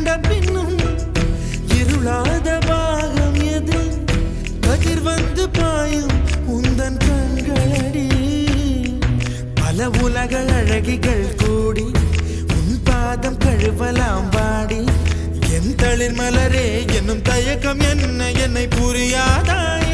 கண்ட பின்னும் இருளாத பாகம் எது கதிர் வந்து பாயும் உந்தன் கண்களடி பல உலக அழகிகள் கூடி உன் பாதம் கழுவலாம் வாடி என் தளிர் மலரே என்னும் தயக்கம் என்ன என்னை புரியாதாய்